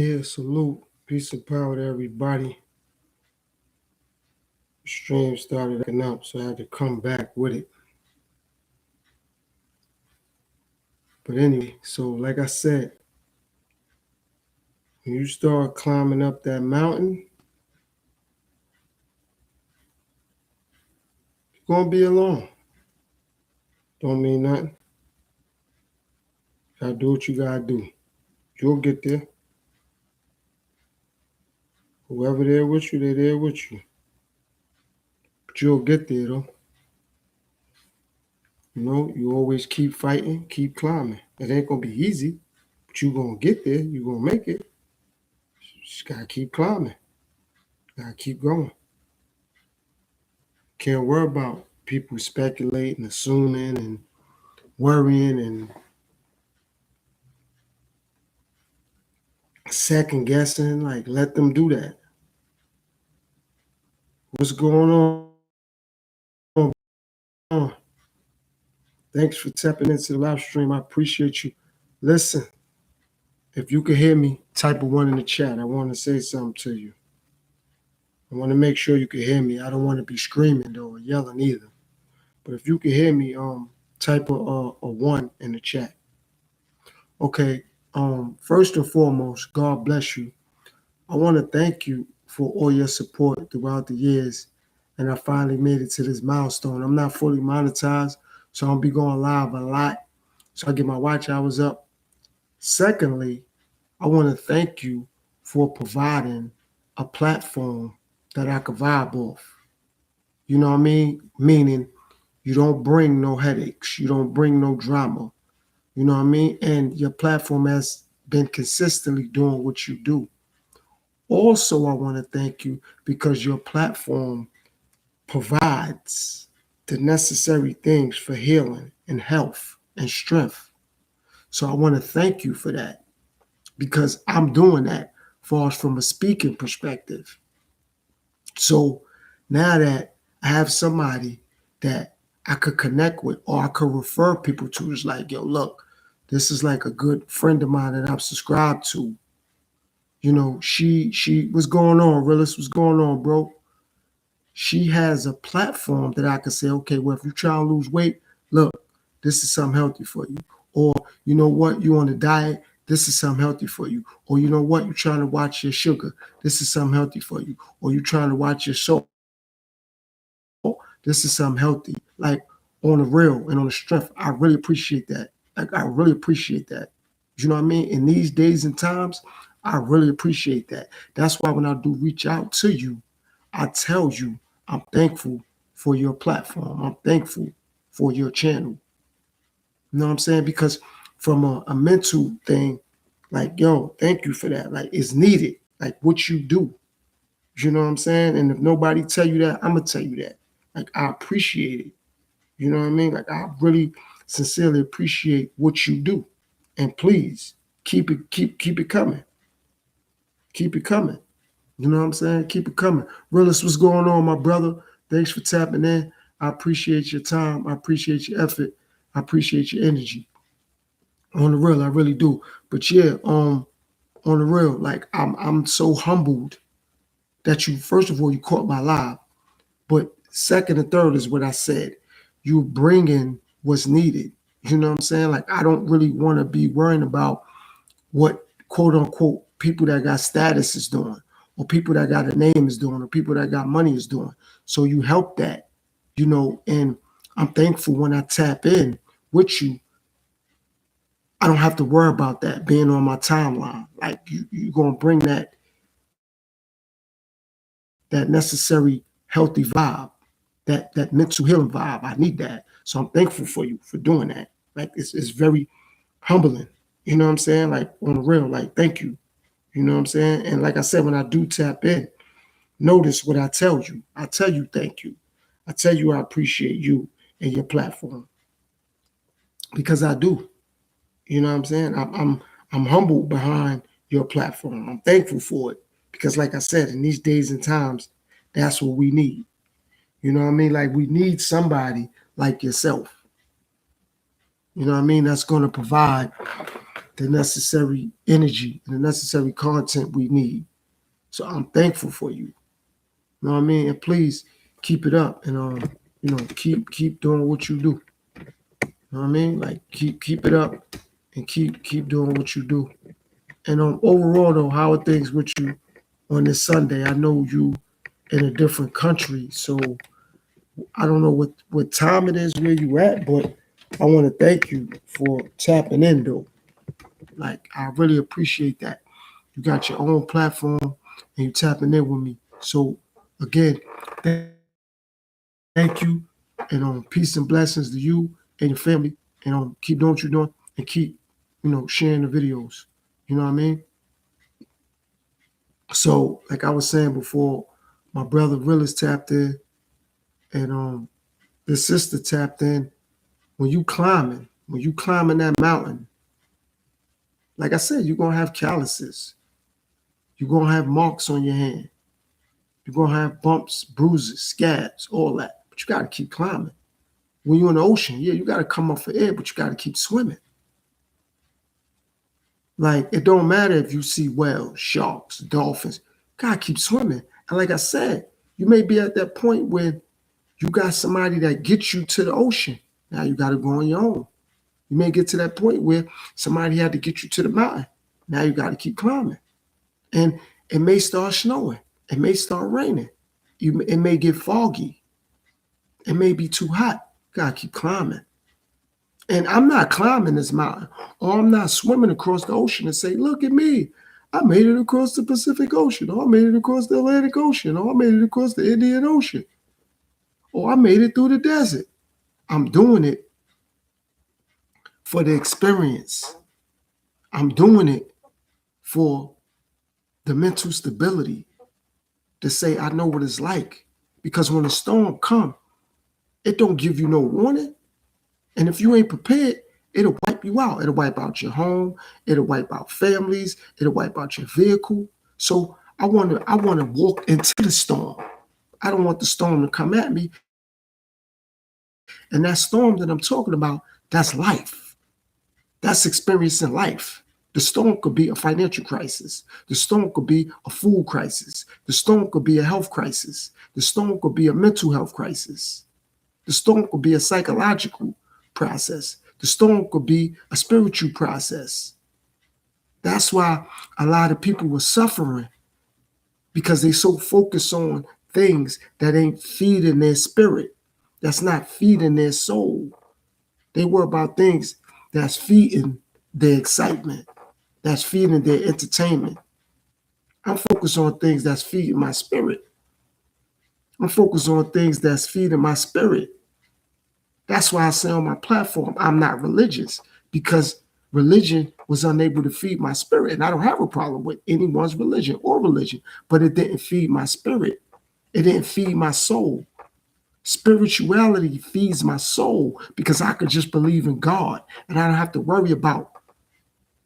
Yeah, salute. Peace and power to everybody. The stream started acting up, so I had to come back with it. But anyway, so like I said, when you start climbing up that mountain, you're gonna be alone. Don't mean nothing. Gotta do what you gotta do. You'll get there. Whoever there with you, they're there with you. But you'll get there though. You always keep fighting, keep climbing. It ain't gonna be easy, but you gonna get there. You gonna make it. Just gotta keep climbing. Gotta keep going. Can't worry about people speculating, assuming, and worrying and second guessing. Like, let them do that. What's going on? Thanks for tapping into the live stream. I appreciate you. Listen, if you can hear me, type a one in the chat. I want to say something to you. I want to make sure you can hear me. I don't want to be screaming though or yelling either. But if you can hear me, type a one in the chat. Okay. First and foremost, God bless you. I want to thank you for all your support throughout the years. And I finally made it to this milestone. I'm not fully monetized, so I'll be going live a lot. So I get my watch hours up. Secondly, I want to thank you for providing a platform that I could vibe off. You know what I mean? Meaning you don't bring no headaches. You don't bring no drama. You know what I mean? And your platform has been consistently doing what you do. Also, I want to thank you because your platform provides the necessary things for healing and health and strength. So I want to thank you for that because I'm doing that for us from a speaking perspective. So now that I have somebody that I could connect with or I could refer people to, it's like, yo, look, this is like a good friend of mine that I'm subscribed to. You know, she what's going on, Realist? What's going on, bro? She has a platform that I can say, okay, well, if you try to lose weight, look, this is something healthy for you. Or you know what, you on a diet, this is something healthy for you. Or you know what, you're trying to watch your sugar, this is something healthy for you. Or you're trying to watch your salt, this is something healthy. Like on the real and on the strength, I really appreciate that. Like I really appreciate that. You know what I mean? In these days and times, I really appreciate that. That's why when I do reach out to you, I tell you I'm thankful for your platform. I'm thankful for your channel. You know what I'm saying? Because from a mental thing, like, yo, thank you for that. Like, it's needed. Like, what you do. You know what I'm saying? And if nobody tell you that, I'm going to tell you that. Like, I appreciate it. You know what I mean? Like, I really sincerely appreciate what you do. And please, keep it coming. Keep it coming. You know what I'm saying? Keep it coming. Realist, what's going on, my brother? Thanks for tapping in. I appreciate your time. I appreciate your effort. I appreciate your energy. On the real, I really do. But yeah, on the real, like I'm so humbled that you, first of all, you caught my live. But second and third is what I said. You bringing what's needed. You know what I'm saying? Like I don't really want to be worrying about what quote unquote people that got status is doing, or people that got a name is doing, or people that got money is doing. So you help that, you know, and I'm thankful when I tap in with you. I don't have to worry about that being on my timeline. Like you're gonna bring that necessary healthy vibe, that mental healing vibe. I need that. So I'm thankful for you for doing that. Like it's very humbling. You know what I'm saying? Like on the real, like thank you. You know what I'm saying? And like I said, when I do tap in, notice what I tell you. I tell you thank you. I tell you I appreciate you and your platform because I do. You know what I'm saying? I'm humbled behind your platform. I'm thankful for it because, like I said, in these days and times, that's what we need. You know what I mean? Like we need somebody like yourself. You know what I mean? That's going to provide the necessary energy and the necessary content we need. So I'm thankful for you. You know what I mean? And please keep it up and keep doing what you do. You know what I mean? Like keep it up and keep doing what you do. And overall though, how are things with you on this Sunday? I know you in a different country, so I don't know what time it is where you at, but I want to thank you for tapping in though. Like I really appreciate that. You got your own platform and you tapping in with me. So again, thank you, and peace and blessings to you and your family, and keep doing what you're doing, and keep sharing the videos. You know what I mean? So like I was saying before, my brother Willis tapped in, and his sister tapped in. When you climbing that mountain, like I said, you're gonna have calluses, you're gonna have marks on your hand, you're gonna have bumps, bruises, scabs, all that. But you gotta keep climbing. When you're in the ocean, yeah, you gotta come up for air, but you gotta keep swimming. Like it don't matter if you see whales, sharks, dolphins, you gotta keep swimming. And like I said, you may be at that point where you got somebody that gets you to the ocean. Now you gotta go on your own. You may get to that point where somebody had to get you to the mountain. Now you got to keep climbing. And it may start snowing. It may start raining. It may get foggy. It may be too hot. You got to keep climbing. And I'm not climbing this mountain, or I'm not swimming across the ocean and say, look at me. I made it across the Pacific Ocean, or I made it across the Atlantic Ocean, or I made it across the Indian Ocean, or I made it through the desert. I'm doing it for the experience. I'm doing it for the mental stability to say I know what it's like. Because when a storm comes, it don't give you no warning. And if you ain't prepared, it'll wipe you out. It'll wipe out your home. It'll wipe out families. It'll wipe out your vehicle. So I want to walk into the storm. I don't want the storm to come at me. And that storm that I'm talking about, that's life. That's experiencing life. The storm could be a financial crisis. The storm could be a food crisis. The storm could be a health crisis. The storm could be a mental health crisis. The storm could be a psychological process. The storm could be a spiritual process. That's why a lot of people were suffering, because they so focused on things that ain't feeding their spirit, that's not feeding their soul. They were about things that's feeding their excitement, that's feeding their entertainment. I'm focused on things that's feeding my spirit. I'm focused on things that's feeding my spirit. That's why I say on my platform, I'm not religious, because religion was unable to feed my spirit. And I don't have a problem with anyone's religion, but it didn't feed my spirit. It didn't feed my soul. Spirituality feeds my soul, because I could just believe in God and I don't have to worry about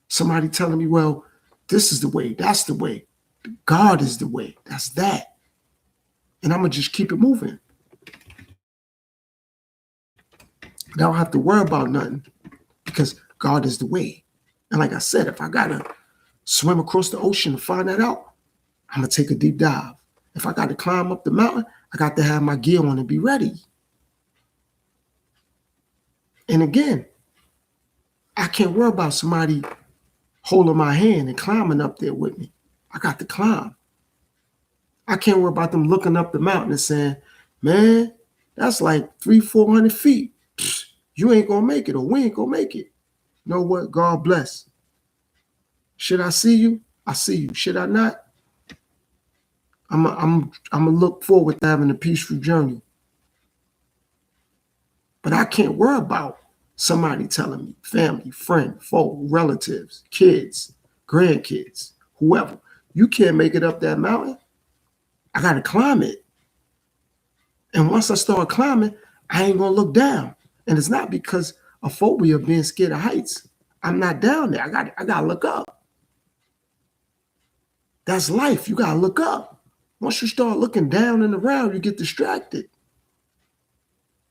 somebody telling me, well, this is the way, that's the way. God is the way, that's that. And I'm going to just keep it moving. I don't have to worry about nothing, because God is the way. And like I said, if I got to swim across the ocean to find that out, I'm going to take a deep dive. If I got to climb up the mountain, I got to have my gear on and be ready. And again, I can't worry about somebody holding my hand and climbing up there with me. I got to climb. I can't worry about them looking up the mountain and saying, man, that's like 300-400 feet. Pfft, you ain't going to make it, or we ain't going to make it. You know what? God bless. Should I see you? I see you. Should I not? I'm gonna look forward to having a peaceful journey. But I can't worry about somebody telling me, family, friend, folk, relatives, kids, grandkids, whoever, you can't make it up that mountain. I gotta climb it. And once I start climbing, I ain't gonna look down. And it's not because of phobia of being scared of heights. I'm not down there. I gotta look up. That's life. You gotta look up. Once you start looking down and around, you get distracted.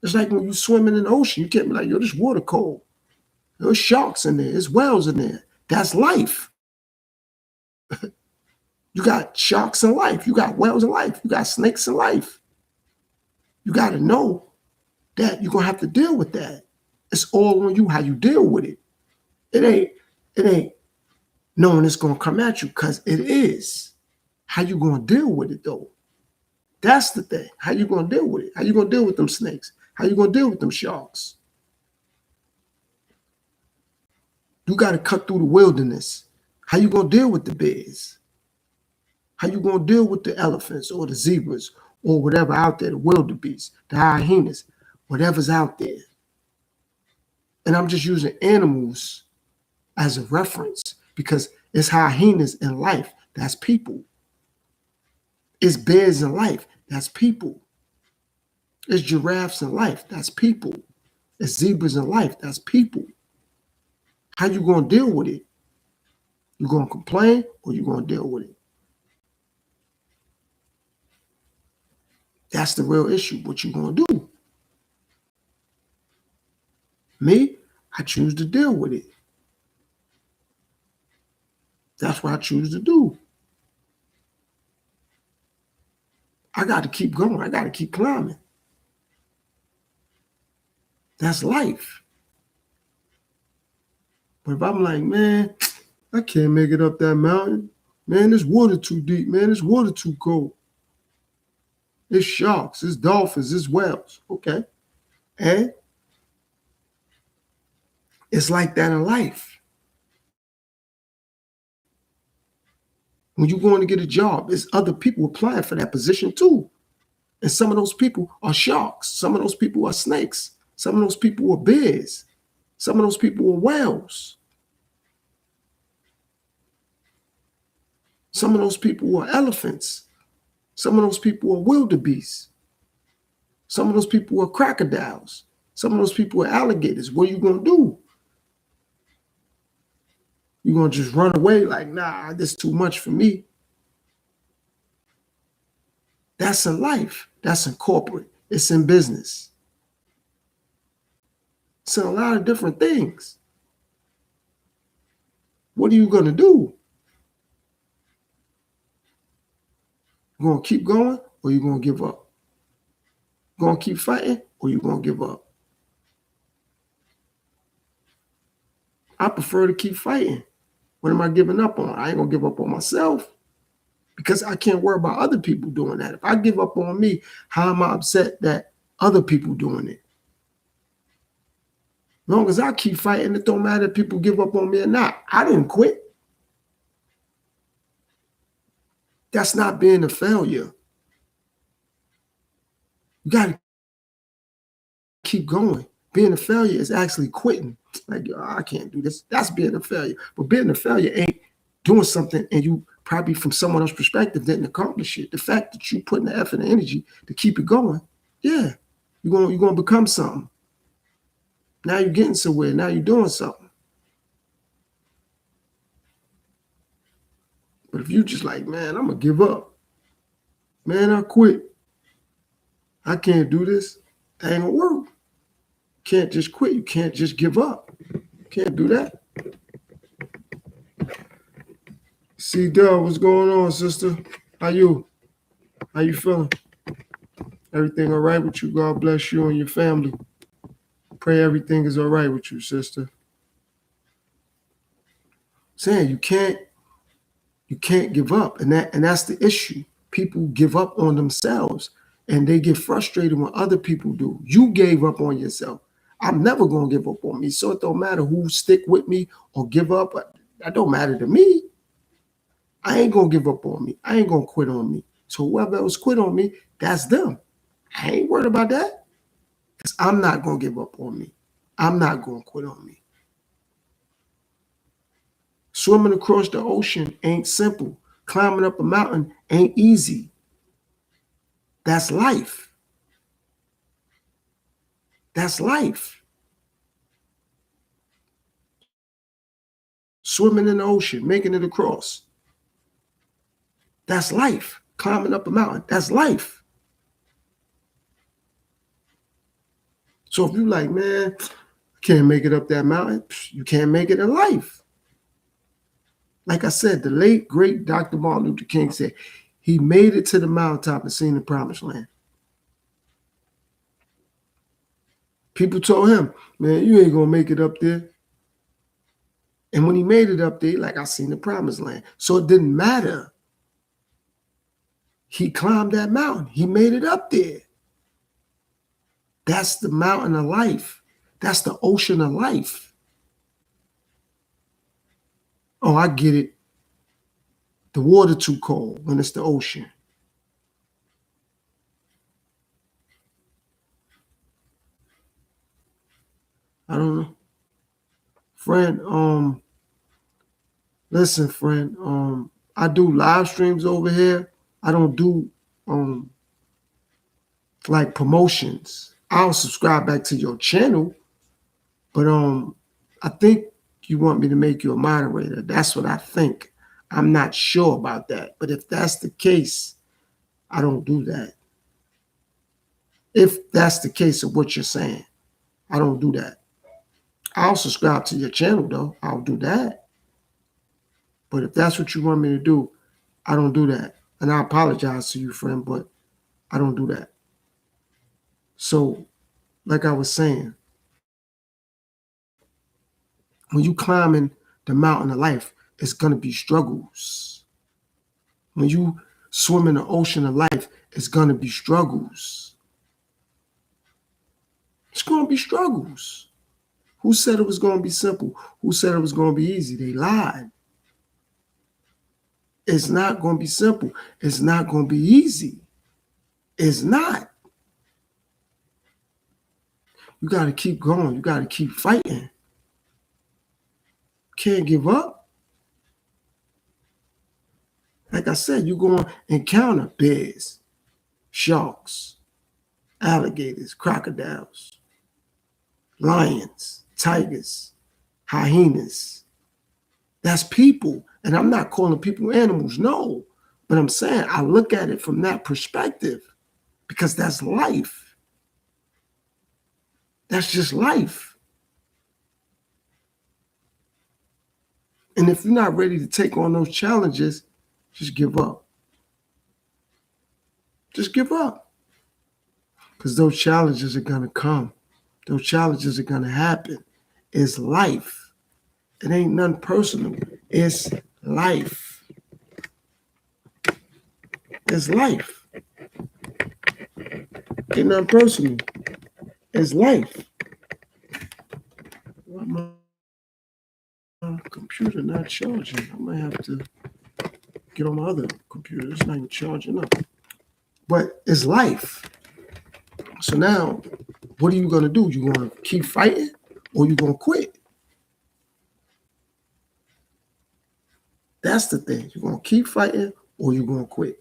It's like when you're swimming in the ocean, you can't be like, yo, this water cold. There's sharks in there. There's whales in there. That's life. You got sharks in life. You got whales in life. You got snakes in life. You got to know that you're going to have to deal with that. It's all on you how you deal with it. It ain't knowing it's going to come at you, because it is. How you going to deal with it, though? That's the thing. How you going to deal with it? How you going to deal with them snakes? How you going to deal with them sharks? You got to cut through the wilderness. How you going to deal with the bears? How you going to deal with the elephants or the zebras or whatever out there, the wildebeest, the hyenas, whatever's out there? And I'm just using animals as a reference because it's hyenas in life. That's people. It's bears in life. That's people. It's giraffes in life. That's people. It's zebras in life. That's people. How you going to deal with it? You going to complain or you going to deal with it? That's the real issue. What you going to do? Me, I choose to deal with it. That's what I choose to do. I got to keep going. I got to keep climbing. That's life. But if I'm like, man, I can't make it up that mountain. Man, this water too deep. Man, this water too cold. It's sharks, it's dolphins, it's whales. Okay. And it's like that in life. When you're going to get a job, there's other people applying for that position too. And some of those people are sharks. Some of those people are snakes. Some of those people are bears. Some of those people are whales. Some of those people are elephants. Some of those people are wildebeest. Some of those people are crocodiles. Some of those people are alligators. What are you going to do? You're going to just run away like, nah, this is too much for me. That's in life. That's in corporate. It's in business. It's in a lot of different things. What are you going to do? You going to keep going or you going to give up? You going to keep fighting or you going to give up? I prefer to keep fighting. What am I giving up on? I ain't going to give up on myself because I can't worry about other people doing that. If I give up on me, how am I upset that other people doing it? As long as I keep fighting, it don't matter if people give up on me or not. I didn't quit. That's not being a failure. You got to keep going. Being a failure is actually quitting. Like, I can't do this. That's being a failure. But being a failure ain't doing something and you probably from someone else's perspective didn't accomplish it. The fact that you putting the effort and energy to keep it going, yeah, you're gonna become something. Now you're getting somewhere. Now you're doing something. But if you just like, man, I'm gonna give up. Man, I quit. I can't do this. That ain't gonna work. You can't just quit. You can't just give up. You can't do that. C Dub, what's going on, sister? How you? How you feeling? Everything all right with you? God bless you and your family. Pray everything is all right with you, sister. Saying you can't give up, and that's the issue. People give up on themselves, and they get frustrated when other people do. You gave up on yourself. I'm never gonna give up on me, so it don't matter who stick with me or give up. That don't matter to me. I ain't gonna give up on me. I ain't gonna quit on me. So whoever else quit on me, that's them. I ain't worried about that because I'm not gonna give up on me. I'm not gonna quit on me. Swimming across the ocean ain't simple. Climbing up a mountain ain't easy. That's life. That's life. Swimming in the ocean, making it across. That's life. Climbing up a mountain, that's life. So if you like, man, I can't make it up that mountain, you can't make it in life. Like I said, the late, great Dr. Martin Luther King said he made it to the mountaintop and seen the promised land. People told him, man, you ain't going to make it up there. And when he made it up there, like, I seen the promised land. So it didn't matter. He climbed that mountain. He made it up there. That's the mountain of life. That's the ocean of life. Oh, I get it. The water too cold when it's the ocean. I don't know. Friend, listen, friend, I do live streams over here. I don't do like promotions. I'll subscribe back to your channel, but I think you want me to make you a moderator. That's what I think. I'm not sure about that, but if that's the case, I don't do that. If that's the case of what you're saying, I don't do that. I'll subscribe to your channel though. I'll do that. But if that's what you want me to do, I don't do that. And I apologize to you, friend, but I don't do that. So, like I was saying, when you climbing the mountain of life, it's going to be struggles. When you swim in the ocean of life, it's going to be struggles. It's going to be struggles. Who said it was going to be simple? Who said it was going to be easy? They lied. It's not going to be simple. It's not going to be easy. It's not. You got to keep going. You got to keep fighting. Can't give up. Like I said, you're going to encounter bears, sharks, alligators, crocodiles, lions, tigers, hyenas. That's people. And I'm not calling people animals, no. But I'm saying I look at it from that perspective because that's life. That's just life. And if you're not ready to take on those challenges, just give up. Just give up. Because those challenges are going to come. Those challenges are going to happen. It's life. It ain't nothing personal. It's life. It's life. Ain't nothing personal. It's life. My computer not charging. I might have to get on my other computer. It's not even charging up. But it's life. So now, what are you going to do? You going to keep fighting or you going to quit? That's the thing. You're going to keep fighting or you're going to quit.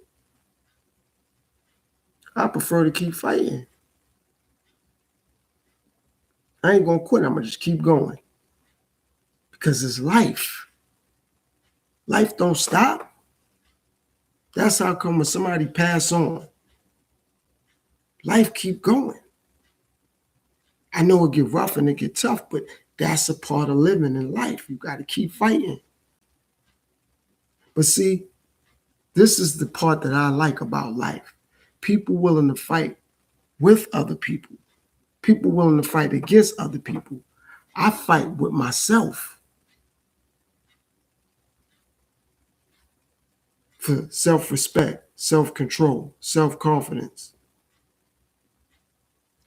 I prefer to keep fighting. I ain't going to quit. I'm going to just keep going. Because it's life. Life don't stop. That's how come when somebody pass on, life keep going. I know it get rough and it get tough, but that's a part of living in life. You got to keep fighting. But see, this is the part that I like about life. People willing to fight with other people. People willing to fight against other people. I fight with myself for self-respect, self-control, self-confidence.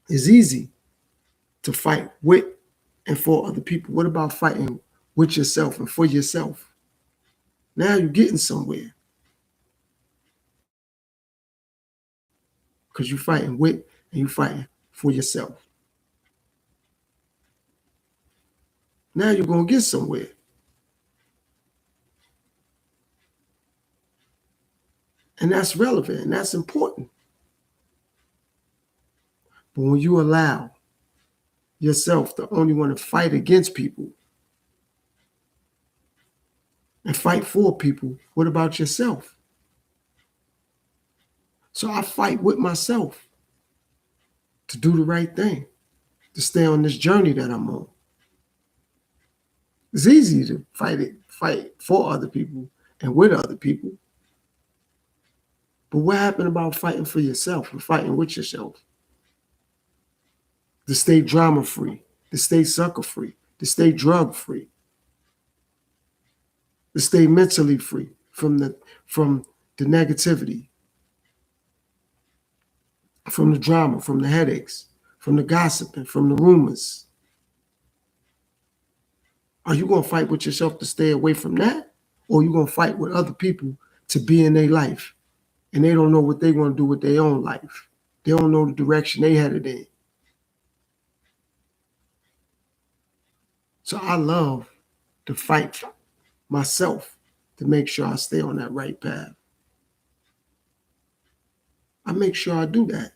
It's easy to fight with and for other people. What about fighting with yourself and for yourself? Now you're getting somewhere. Because you're fighting with and you're fighting for yourself. Now you're going to get somewhere. And that's relevant and that's important. But when you allow yourself to only want to fight against people and fight for people, what about yourself? So I fight with myself to do the right thing, to stay on this journey that I'm on. It's easy to fight for other people and with other people. But what happened about fighting for yourself and fighting with yourself? To stay drama free, to stay sucker free, to stay drug free, to stay mentally free from the negativity, from the drama, from the headaches, from the gossiping, from the rumors. Are you going to fight with yourself to stay away from that? Or are you going to fight with other people to be in their life and they don't know what they want to do with their own life? They don't know the direction they headed in. So I love to fight myself to make sure I stay on that right path. I make sure I do that.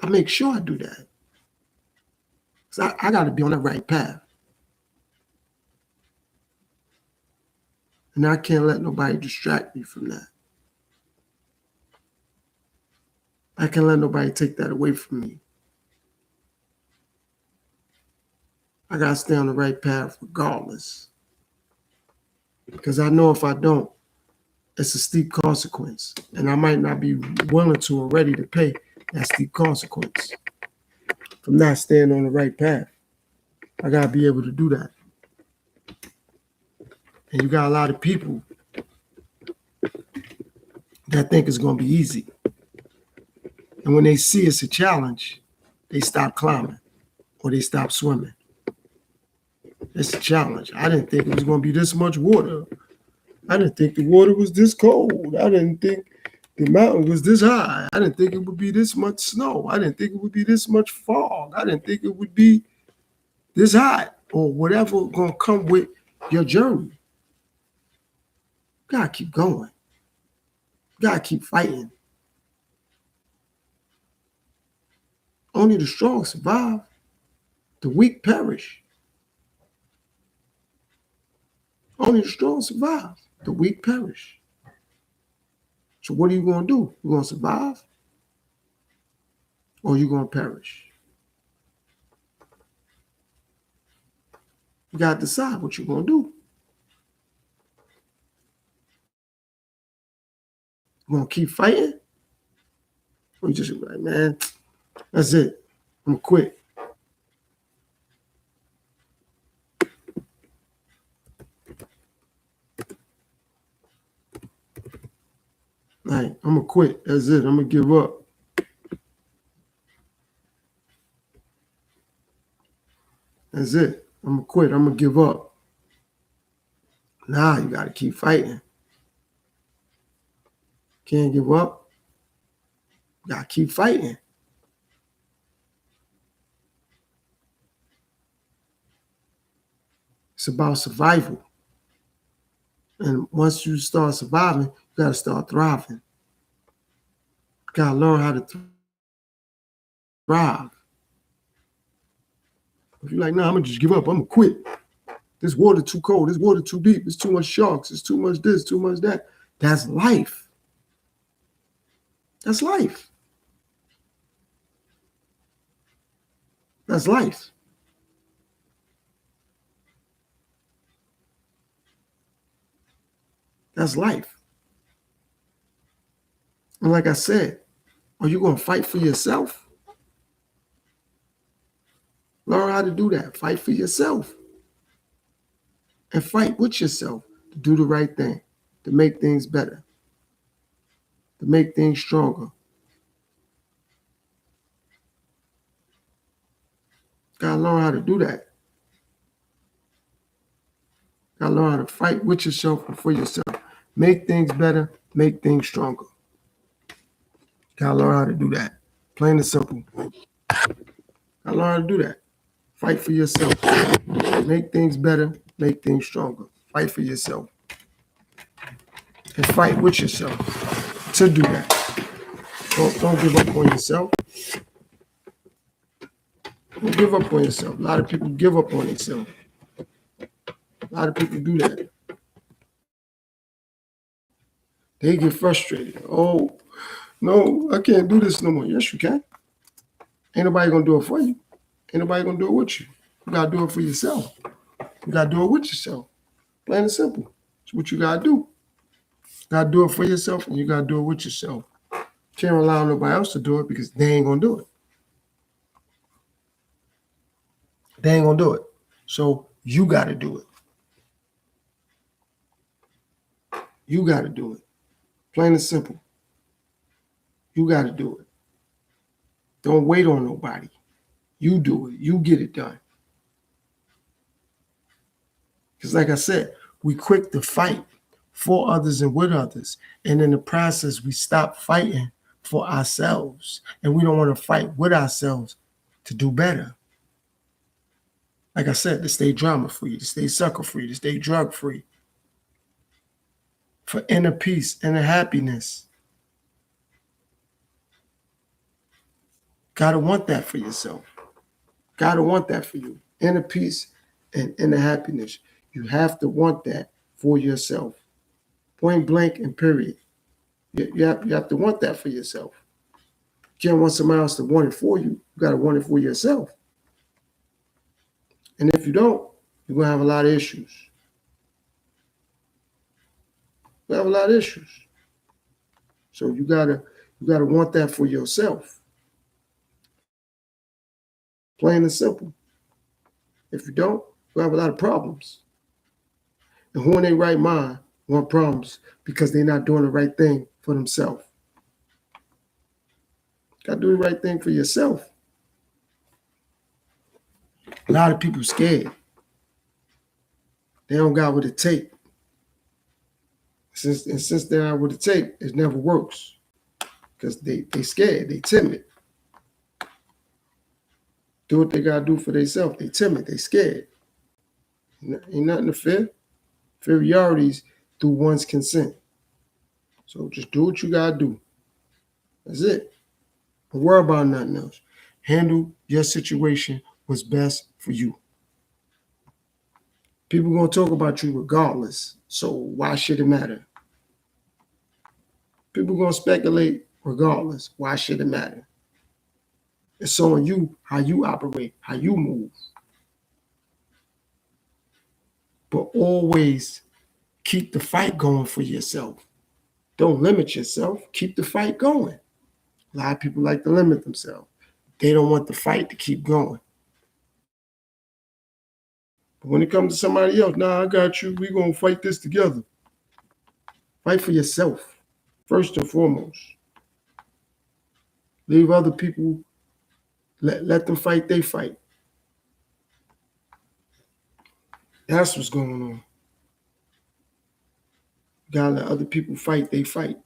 I make sure I do that. So I got to be on that right path. And I can't let nobody distract me from that. I can't let nobody take that away from me. I got to stay on the right path regardless. Because I know if I don't, it's a steep consequence. And I might not be willing to or ready to pay that steep consequence from not staying on the right path. I got to be able to do that. And you got a lot of people that think it's going to be easy. And when they see it's a challenge, they stop climbing or they stop swimming. It's a challenge. I didn't think it was going to be this much water. I didn't think the water was this cold. I didn't think the mountain was this high. I didn't think it would be this much snow. I didn't think it would be this much fog. I didn't think it would be this hot or whatever going to come with your journey. You got to keep going. You got to keep fighting. Only the strong survive. The weak perish. Only the strong survive. The weak perish. So what are you going to do? You going to survive? Or you going to perish? You got to decide what you're going to do. You going to keep fighting? Or you just like, man, that's it. I'm going to quit. Like, I'm going to quit. That's it. I'm going to give up. That's it. I'm going to quit. I'm going to give up. Nah, you got to keep fighting. Can't give up. You got to keep fighting. It's about survival. And once you start surviving, you got to start thriving. You got to learn how to thrive. If you're like, nah, I'm going to just give up. I'm going to quit. This water too cold. This water too deep. It's too much sharks. It's too much this, too much that. That's life. That's life. That's life. That's life. And like I said, are you going to fight for yourself? Learn how to do that. Fight for yourself. And fight with yourself to do the right thing, to make things better, to make things stronger. Gotta learn how to do that. Gotta learn how to fight with yourself and for yourself. Make things better, make things stronger. Gotta learn how to do that. Plain and simple. Gotta learn how to do that. Fight for yourself. Make things better, make things stronger. Fight for yourself. And fight with yourself to do that. Don't give up on yourself. Don't give up on yourself. A lot of people give up on themselves. A lot of people do that. They get frustrated. Oh, no, I can't do this no more. Yes, you can. Ain't nobody gonna do it for you. Ain't nobody gonna do it with you. You gotta do it for yourself. You gotta do it with yourself. Plain and simple. It's what you gotta do. You gotta do it for yourself, and you gotta do it with yourself. Can't rely on nobody else to do it because they ain't gonna do it. They ain't gonna do it. So you gotta do it. You gotta do it. Plain and simple. You gotta do it. Don't wait on nobody. You do it. You get it done. Because like I said, we quick to fight for others and with others. And in the process, we stop fighting for ourselves. And we don't want to fight with ourselves to do better. Like I said, to stay drama free, to stay sucker free, to stay drug free. For inner peace, inner happiness. Gotta want that for yourself. Gotta want that for you. Inner peace and inner happiness. You have to want that for yourself. Point blank and period. You have to want that for yourself. You can't want somebody else to want it for you. You got to want it for yourself. And if you don't, you're going to have a lot of issues. You have a lot of issues. So you gotta want that for yourself. Plain and simple. If you don't, you have a lot of problems. And who in their right mind want problems because they're not doing the right thing for themselves. Got to do the right thing for yourself. A lot of people scared. They don't got what it takes. Since they don't have what it takes, it never works. Because they scared, they timid. Do what they got to do for themselves. They timid, they scared. Ain't nothing to fear. Inferiorities through one's consent. So just do what you got to do. That's it. Don't worry about nothing else. Handle your situation what's best for you. People going to talk about you regardless. So why should it matter? People going to speculate regardless. Why should it matter? It's on you how you operate, how you move. But always keep the fight going for yourself. Don't limit yourself. Keep the fight going. A lot of people like to limit themselves. They don't want the fight to keep going. But when it comes to somebody else, nah, I got you. We're going to fight this together. Fight for yourself, first and foremost. Leave other people, let them fight, they fight. That's what's going on. You gotta let other people fight, they fight.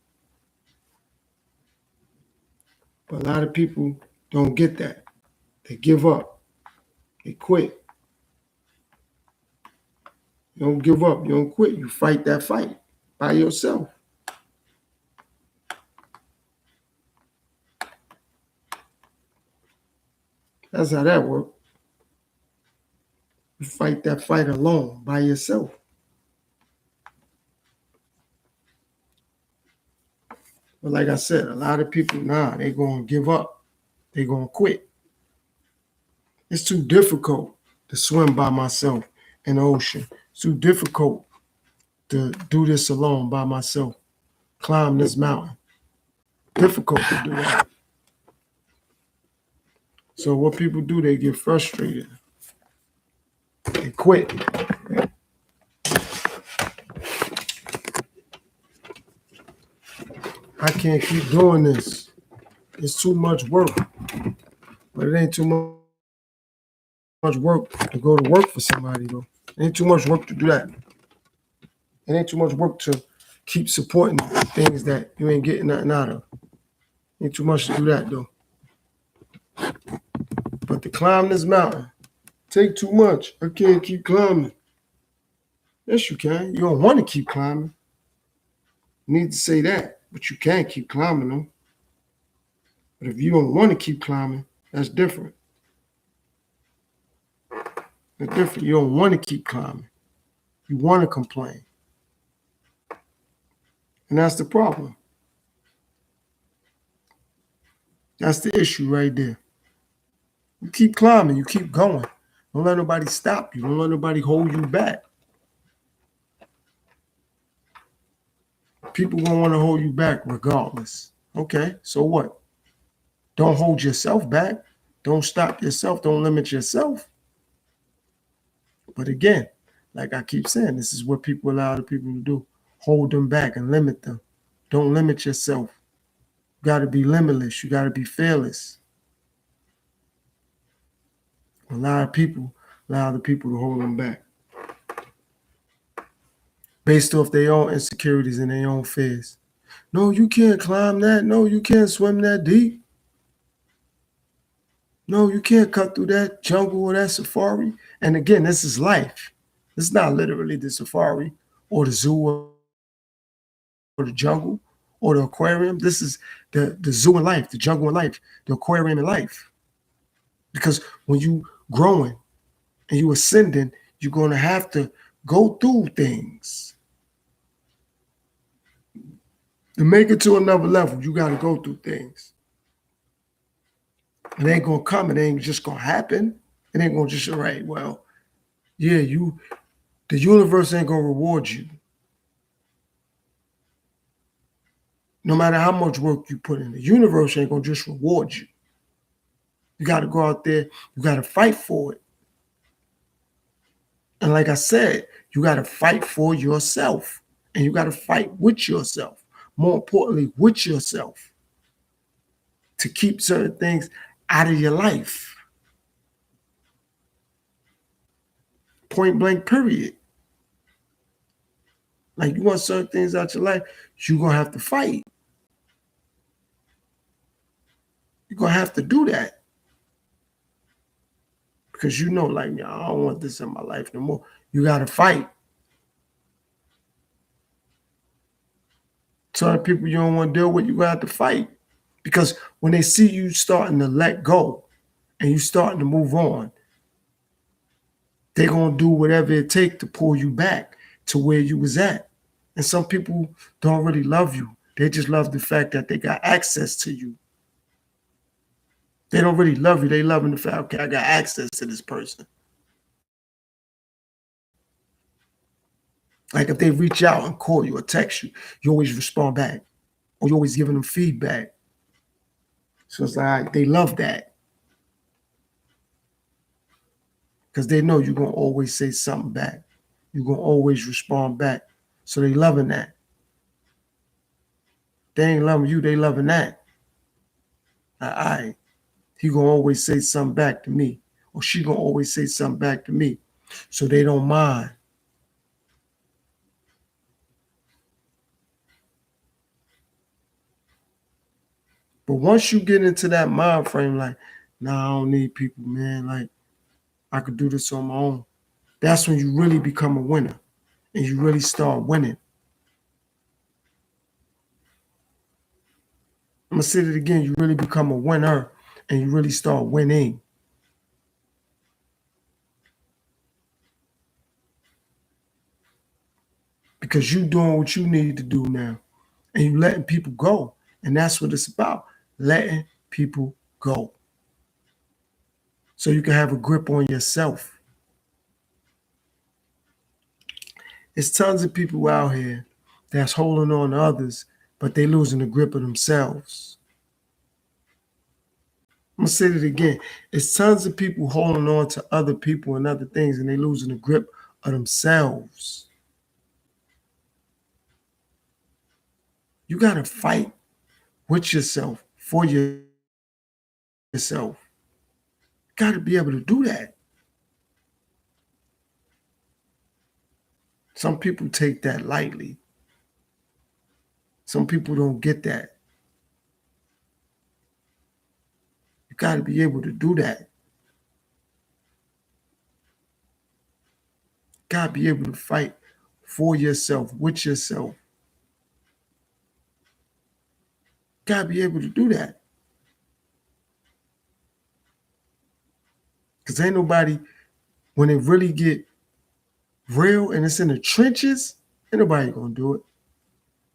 But a lot of people don't get that. They give up. They quit. You don't give up. You don't quit. You fight that fight by yourself. That's how that works. You fight that fight alone by yourself. But like I said, a lot of people, they're going to give up. They're going to quit. It's too difficult to swim by myself in the ocean. It's too difficult to do this alone by myself. Climb this mountain. Difficult to do that. So what people do, they get frustrated. They quit. I can't keep doing this. It's too much work. But it ain't too much work to go to work for somebody, though. It ain't too much work to do that. It ain't too much work to keep supporting things that you ain't getting nothing out of. Ain't too much to do that, though. But to climb this mountain, take too much. I can't keep climbing. Yes, you can. You don't want to keep climbing. You need to say that, but you can't keep climbing them. But if you don't want to keep climbing, that's different. That's different. You don't want to keep climbing. You want to complain. And that's the problem. That's the issue right there. You keep climbing, you keep going. Don't let nobody stop you. Don't let nobody hold you back. People gonna want to hold you back regardless. Okay, so what? Don't hold yourself back. Don't stop yourself. Don't limit yourself. But again, like I keep saying, this is what people allow other people to do. Hold them back and limit them. Don't limit yourself. You got to be limitless. You got to be fearless. A lot of people allow the people to hold them back based off their own insecurities and their own fears. No, you can't climb that. No, you can't swim that deep. No, you can't cut through that jungle or that safari. And again, this is life. It's not literally the safari or the zoo or the jungle or the aquarium. This is the zoo in life, the jungle in life, the aquarium in life. Because when you growing and you ascending, you're going to have to go through things. To make it to another level, you got to go through things. It ain't going to come. It ain't just going to happen. It ain't going to just, all right, well, yeah, the universe ain't going to reward you. No matter how much work you put in, the universe ain't going to just reward you. You got to go out there. You got to fight for it. And like I said, you got to fight for yourself. And you got to fight with yourself. More importantly, with yourself. To keep certain things out of your life. Point blank, period. Like you want certain things out your life, you're going to have to fight. You're going to have to do that. Because you know, like, I don't want this in my life no more. You got to fight. Certain people you don't want to deal with, you got to have to fight. Because when they see you starting to let go and you starting to move on, they're going to do whatever it takes to pull you back to where you was at. And some people don't really love you. They just love the fact that they got access to you. They don't really love you. They loving the fact, okay, I got access to this person. Like if they reach out and call you or text you, you always respond back. Or you're always giving them feedback. So it's like they love that. Because they know you're going to always say something back. You're going to always respond back. So they loving that. They ain't loving you, they loving that. All right. He going to always say something back to me. Or she going to always say something back to me. So they don't mind. But once you get into that mind frame, like, nah, I don't need people, man. Like, I could do this on my own. That's when you really become a winner. And you really start winning. I'm going to say it again. You really become a winner. And you really start winning. Because you doing what you need to do now. And you letting people go. And that's what it's about. Letting people go. So you can have a grip on yourself. There's tons of people out here that's holding on to others, but they losing the grip of themselves. I'm going to say it again. It's tons of people holding on to other people and other things, and they losing the grip of themselves. You got to fight with yourself, for yourself. You got to be able to do that. Some people take that lightly. Some people don't get that. You got to be able to do that. You got to be able to fight for yourself, with yourself. You got to be able to do that. Because ain't nobody, when it really get real and it's in the trenches, ain't nobody going to do it.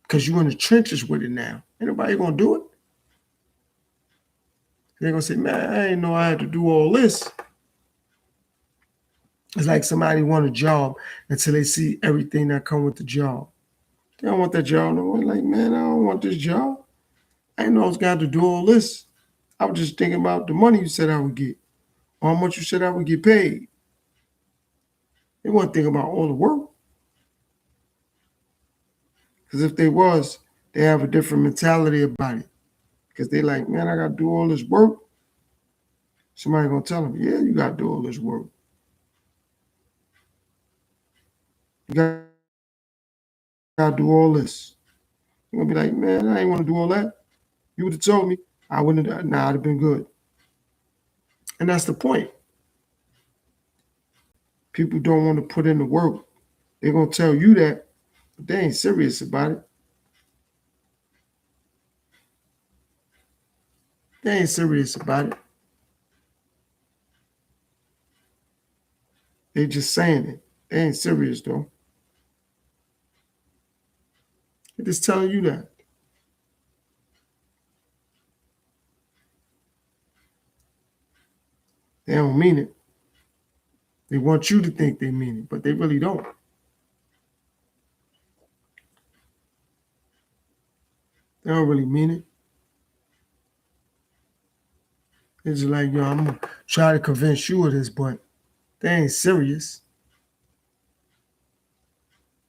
Because you're in the trenches with it now. Ain't nobody going to do it. They're gonna say, man, I didn't know I had to do all this. It's like somebody want a job until they see everything that come with the job. They don't want that job. They're like, man, I don't want this job. I didn't know I was going to do all this. I was just thinking about the money you said I would get, or how much you said I would get paid. They weren't thinking about all the work. Because if they was, they have a different mentality about it. Because they like, man, I got to do all this work. Somebody going to tell them, yeah, you got to do all this work. You got to do all this. You're going to be like, man, I ain't want to do all that. You would have told me. I wouldn't have, nah, I'd have been good. And that's the point. People don't want to put in the work. They're going to tell you that, but they ain't serious about it. They ain't serious about it. They just saying it. They ain't serious though. They're just telling you that. They don't mean it. They want you to think they mean it, but they really don't. They don't really mean it. It's just like, yo, I'm gonna try to convince you of this, but they ain't serious.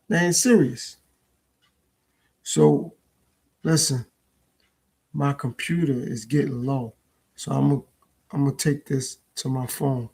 They ain't serious. So listen, my computer is getting low. So I'm gonna take this to my phone.